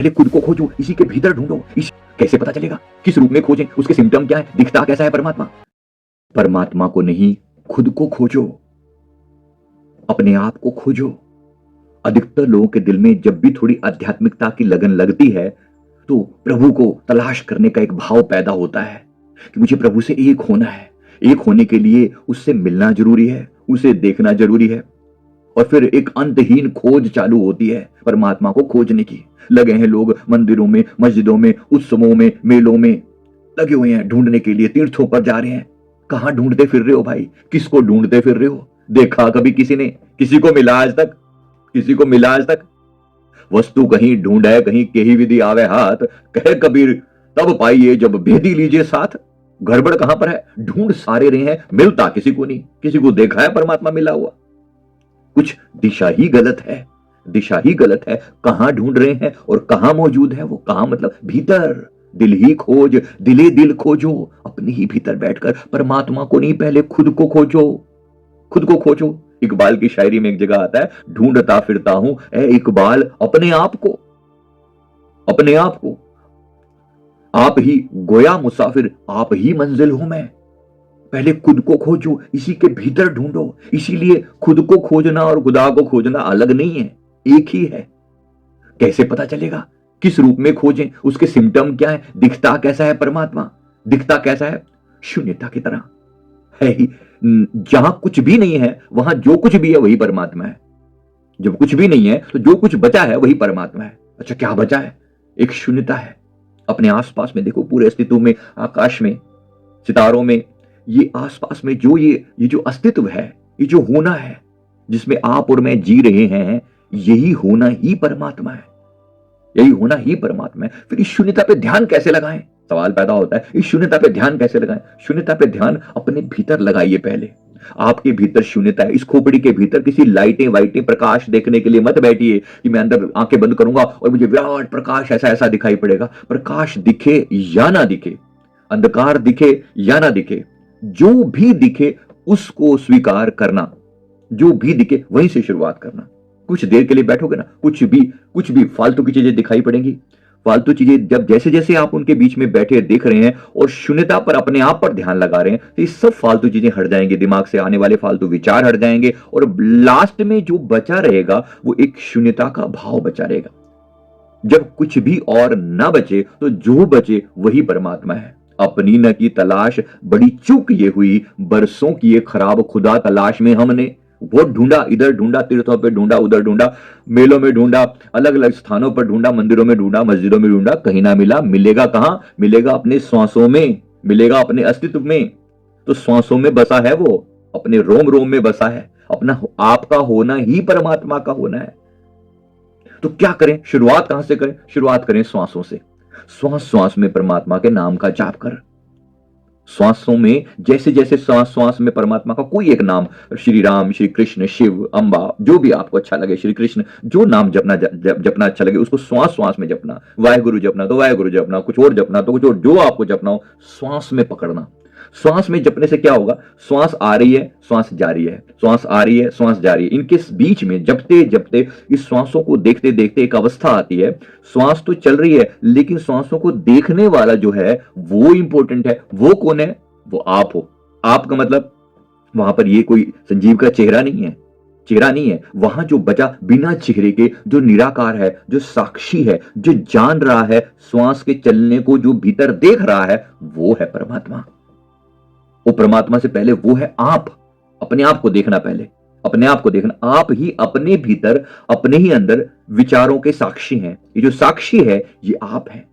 पहले खुद को खोजो, इसी के भीतर ढूंढो। इस कैसे पता चलेगा? किस रूप में खोजें? उसके सिम्टम क्या है? दिखता कैसा है परमात्मा? परमात्मा को नहीं, खुद को खोजो, अपने आप को खोजो। अधिकतर लोगों के दिल में जब भी थोड़ी आध्यात्मिकता की लगन लगती है तो प्रभु को तलाश करने का एक भाव पैदा होता है कि मुझे प्रभु से एक होना है। एक होने के लिए उससे मिलना जरूरी है, उसे देखना जरूरी है, और फिर एक अंतहीन खोज चालू होती है परमात्मा को खोजने की। लगे हैं लोग मंदिरों में, मस्जिदों में, उत्सवों में, मेलों में लगे हुए हैं ढूंढने के लिए, तीर्थों पर जा रहे हैं। कहां ढूंढते फिर रहे हो भाई? किसको ढूंढते फिर रहे हो? देखा कभी किसी ने? किसी को मिला आज तक? किसी को मिला आज तक? वस्तु कहीं ढूंढे कहीं केही विधि आवे हाथ, कहे कबीर तब पाइए जब भेदी लीजिए साथ। गड़बड़ कहां पर है? ढूंढ सारे रहे हैं, मिलता किसी को नहीं। किसी को देखा है परमात्मा मिला हुआ? कुछ दिशा ही गलत है, दिशा ही गलत है। कहां ढूंढ रहे हैं और कहां मौजूद है वो? कहां मतलब भीतर। दिल ही खोज, दिले दिल खोजो, अपने ही भीतर बैठकर। परमात्मा को नहीं, पहले खुद को खोजो, खुद को खोजो। इकबाल की शायरी में एक जगह आता है, ढूंढता फिरता हूं ए इकबाल अपने आप को, अपने आप को। आप ही गोया मुसाफिर, आप ही मंजिल हूं मैं। पहले खुद को खोजो, इसी के भीतर ढूंढो। इसीलिए खुद को खोजना और खुदा को खोजना अलग नहीं है, एक ही है। कैसे पता चलेगा? किस रूप में खोजें? उसके सिम्टम क्या है? दिखता कैसा है परमात्मा? दिखता कैसा है? शून्यता की तरह है ही। जहां कुछ भी नहीं है वहां जो कुछ भी है वही परमात्मा है। जब कुछ भी नहीं है तो जो कुछ बचा है वही परमात्मा है। अच्छा, क्या बचा है? एक शून्यता है। अपने आसपास में देखो, पूरे अस्तित्व में, आकाश में, सितारों में, ये आसपास में जो ये जो अस्तित्व है, ये जो होना है, जिसमें आप और मैं जी रहे हैं, यही होना ही परमात्मा है, यही होना ही परमात्मा है। फिर इस शून्यता पे ध्यान कैसे लगाएं? सवाल पैदा होता है, इस शून्यता पे ध्यान कैसे लगाएं? शून्यता पे ध्यान अपने भीतर लगाइए। पहले आपके भीतर शून्यता है। इस खोपड़ी के भीतर किसी लाइटें वाइटें प्रकाश देखने के लिए मत बैठिए कि मैं अंदर आंखें बंद करूंगा और मुझे विराट प्रकाश ऐसा ऐसा दिखाई पड़ेगा। प्रकाश दिखे या ना दिखे, अंधकार दिखे या ना दिखे, जो भी दिखे उसको स्वीकार करना। जो भी दिखे वहीं से शुरुआत करना। कुछ देर के लिए बैठोगे ना, कुछ भी फालतू की चीजें दिखाई पड़ेंगी। फालतू चीजें जब जैसे जैसे आप उनके बीच में बैठे देख रहे हैं और शून्यता पर, अपने आप पर ध्यान लगा रहे हैं, तो ये सब फालतू चीजें हट जाएंगी, दिमाग से आने वाले फालतू विचार हट जाएंगे, और लास्ट में जो बचा रहेगा वो एक शून्यता का भाव बचा रहेगा। जब कुछ भी और ना बचे तो जो बचे वही परमात्मा है। अपनी न की तलाश बड़ी चूक ये हुई, बरसों की ये खराब खुदा तलाश में हमने। बहुत ढूंढा, इधर ढूंढा, तीर्थों पे ढूंढा, उधर ढूंढा, मेलों में ढूंढा, अलग अलग स्थानों पर ढूंढा, मंदिरों में ढूंढा, मस्जिदों में ढूंढा, कहीं ना मिला। मिलेगा कहां? मिलेगा अपने श्वासों में, मिलेगा अपने अस्तित्व में। तो श्वासों में बसा है वो, अपने रोम रोम में बसा है। अपना आपका होना ही परमात्मा का होना है। तो क्या करें? शुरुआत कहां से करें? शुरुआत करें श्वासों से। श्वास श्वास में परमात्मा के नाम का जाप कर। श्वासों में जैसे जैसे श्वास श्वास में परमात्मा का कोई एक नाम, श्री राम, श्री कृष्ण, शिव, अम्बा, जो भी आपको अच्छा लगे, श्री कृष्ण, जो नाम जपना अच्छा लगे उसको श्वास श्वास में जपना। वाहेगुरु जपना तो वाहेगुरु जपना, कुछ और जपना तो कुछ और, जो आपको जपना हो श्वास में पकड़ना। श्वास में जपने से क्या होगा? श्वास आ रही है, श्वास जा रही है, श्वास आ रही है, श्वास जा रही है, इनके बीच में जपते जपते इस श्वासों को देखते देखते एक अवस्था आती है। श्वास तो चल रही है लेकिन श्वासों को देखने वाला जो है वो इंपॉर्टेंट है। वो कौन है? वो आप हो। आपका मतलब वहां पर ये कोई संजीव का चेहरा नहीं है, चेहरा नहीं है। वहां जो बचा बिना चेहरे के, जो निराकार है, जो साक्षी है, जो जान रहा है श्वास के चलने को, जो भीतर देख रहा है, वो है परमात्मा। वो परमात्मा से पहले वो है आप। अपने आप को देखना, पहले अपने आप को देखना। आप ही अपने भीतर, अपने ही अंदर विचारों के साक्षी हैं। ये जो साक्षी है ये आप हैं।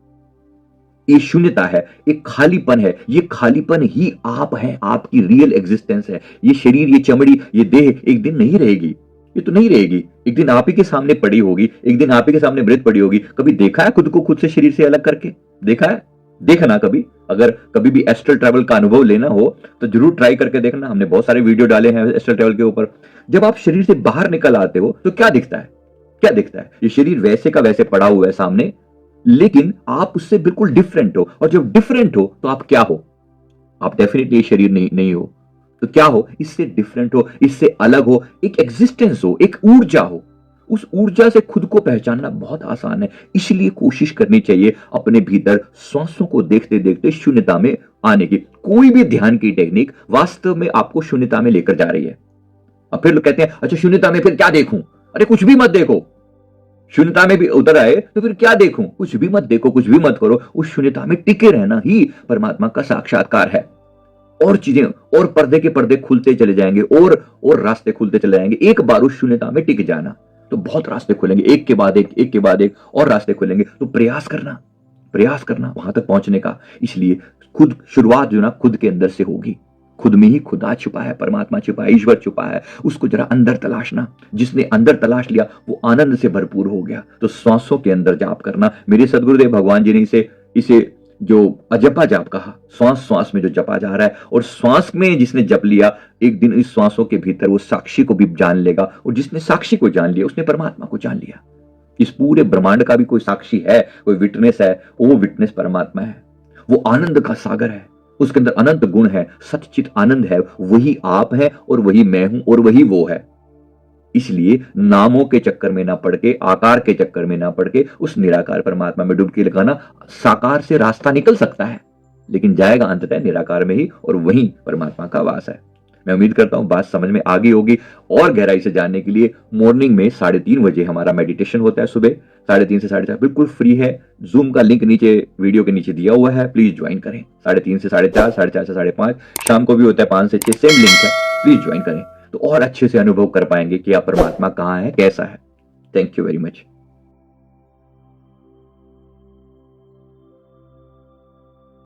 ये शून्यता है, एक खालीपन है। ये खालीपन ही आप है, आपकी रियल एग्जिस्टेंस है। ये शरीर, ये चमड़ी, ये देह एक दिन नहीं रहेगी, ये तो नहीं रहेगी। एक दिन आप ही के सामने पड़ी होगी, एक दिन आप ही के सामने मृत पड़ी होगी। कभी देखा है खुद को खुद से शरीर से अलग करके? देखा है? देखना कभी। अगर कभी भी एस्ट्रल ट्रैवल का अनुभव लेना हो तो जरूर ट्राई करके देखना। हमने बहुत सारे वीडियो डाले हैं एस्ट्रल ट्रैवल के ऊपर। जब आप शरीर से बाहर निकल आते हो तो क्या दिखता है? क्या दिखता है? ये शरीर वैसे का वैसे पड़ा हुआ है सामने, लेकिन आप उससे बिल्कुल डिफरेंट हो। और जब डिफरेंट हो तो आप क्या हो? आप डेफिनेटली शरीर नहीं हो। तो क्या हो? इससे डिफरेंट हो, इससे अलग हो, एक एग्जिस्टेंस हो, एक ऊर्जा हो। उस ऊर्जा से खुद को पहचानना बहुत आसान है। इसलिए कोशिश करनी चाहिए अपने भीतर श्वासों को देखते देखते शून्यता में आने की। कोई भी ध्यान की टेक्निक वास्तव में आपको शून्यता में लेकर जा रही है। अब फिर लोग कहते हैं अच्छा शून्यता में फिर क्या देखूं? अरे कुछ भी मत देखो। शून्यता में भी उतर आए तो फिर क्या देखूं? कुछ भी मत देखो, कुछ भी मत करो। उस शून्यता में टिके रहना ही परमात्मा का साक्षात्कार है। और चीजें और पर्दे के पर्दे खुलते चले जाएंगे और रास्ते खुलते चले जाएंगे। एक बार उस शून्यता में टिक जाना तो बहुत रास्ते खुलेंगे, एक के बाद एक के बाद एक और रास्ते खुलेंगे। तो प्रयास करना वहां तक पहुंचने का। इसलिए खुद शुरुआत जो ना खुद के अंदर से होगी। खुद में ही खुदा छुपा है, परमात्मा छुपा है, ईश्वर छुपा है। उसको जरा अंदर तलाशना। जिसने अंदर तलाश लिया वो आनंद से भरपूर हो गया। तो श्वासों के अंदर जाप करना। मेरे सदगुरुदेव भगवान जी ने इसे जो अजपा जाप कहा, श्वास श्वास में जो जपा जा रहा है, और श्वास में जिसने जप लिया एक दिन इस श्वासों के भीतर वो साक्षी को भी जान लेगा, और जिसने साक्षी को जान लिया उसने परमात्मा को जान लिया। इस पूरे ब्रह्मांड का भी कोई साक्षी है, कोई विटनेस है, वो विटनेस परमात्मा है। वो आनंद का सागर है, उसके अंदर अनंत गुण है, सच्चित आनंद है। वही आप है और वही मैं हूं और वही वो है। इसलिए नामों के चक्कर में ना पड़ के, आकार के चक्कर में ना पड़ के उस निराकार परमात्मा में डुबकी लगाना। साकार से रास्ता निकल सकता है लेकिन जाएगा अंततः निराकार में ही, और वहीं परमात्मा का वास है। मैं उम्मीद करता हूं बात समझ में आ गई होगी। और गहराई से जानने के लिए मॉर्निंग में 3:30 बजे हमारा मेडिटेशन होता है। सुबह 3:30 से 4:30 बिल्कुल फ्री है। जूम का लिंक नीचे वीडियो के नीचे दिया हुआ है, प्लीज ज्वाइन करें। 3:30 से 4:30, 4:30 से 5:30 शाम को भी होता है, 5 से 6 सेम लिंक है, प्लीज ज्वाइन करें। तो और अच्छे से अनुभव कर पाएंगे कि आप परमात्मा कहाँ है, कैसा है। Thank you very much.